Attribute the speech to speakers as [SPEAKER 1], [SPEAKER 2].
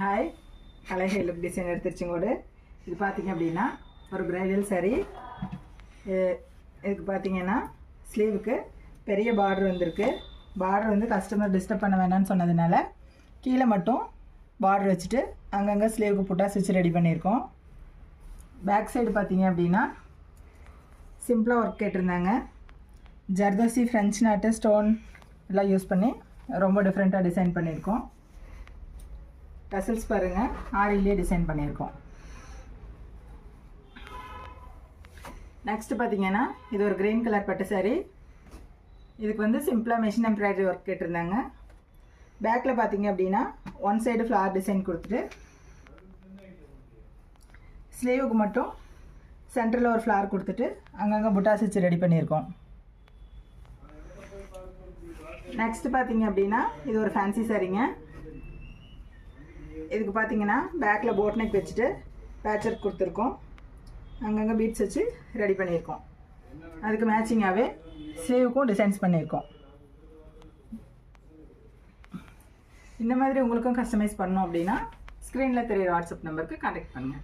[SPEAKER 1] Hi, அழகை look designer Tiruchengode. இது பார்த்திங்க அப்படின்னா ஒரு பிரைடல் saree. இதுக்கு பார்த்திங்கன்னா ஸ்லீவுக்கு பெரிய பார்டர் வந்திருக்கு. பார்டர் வந்து கஸ்டமர் டிஸ்டர்ப் பண்ண வேணாம்னு சொன்னதுனால கீழே மட்டும் பார்டர் வச்சுட்டு அங்கங்கே ஸ்லீவுக்கு புட்டா ஸ்டிச் ரெடி பண்ணியிருக்கோம். பேக் சைடு பார்த்திங்க அப்படின்னா சிம்பிளாக ஒர்க் கேட்டிருந்தாங்க. ஜர்தோசி ஃப்ரெஞ்ச் நாட்டு ஸ்டோன் எல்லாம் யூஸ் பண்ணி ரொம்ப டிஃப்ரெண்ட்டாக டிசைன் பண்ணியிருக்கோம். டசல்ஸ் பாருங்கள், ஆரிலேயே டிசைன் பண்ணியிருக்கோம். நெக்ஸ்ட்டு பார்த்தீங்கன்னா இது ஒரு க்ரீன் கலர் பட்டு saree. இதுக்கு வந்து சிம்பிளாக மிஷின் எம்ப்ராய்டரி ஒர்க் கேட்டிருந்தாங்க. பேக்கில் பார்த்தீங்க அப்படின்னா ஒன் சைடு ஃப்ளவர் டிசைன் கொடுத்துட்டு ஸ்லீவுக்கு மட்டும் சென்டரில் ஒரு ஃப்ளவர் கொடுத்துட்டு அங்கங்கே புட்டா ஸ்டிச் ரெடி பண்ணியிருக்கோம். நெக்ஸ்ட்டு பார்த்தீங்க அப்படின்னா இது ஒரு ஃபேன்சி சாரீங்க. இதுக்கு பார்த்தீங்கன்னா பேக்கில் போட் நெக் வச்சுட்டு பேட்ச் ஒர்க் கொடுத்துருக்கோம். அங்கங்கே பீட்ஸ் வச்சு ரெடி பண்ணியிருக்கோம். அதுக்கு மேட்சிங்காகவே ஸ்லீவுக்கும் டிசைன்ஸ் பண்ணியிருக்கோம். இந்த மாதிரி உங்களுக்கும் கஸ்டமைஸ் பண்ணோம் அப்படின்னா ஸ்க்ரீனில் தெரியுற வாட்ஸ்அப் நம்பருக்கு கான்டாக்ட் பண்ணுங்கள்.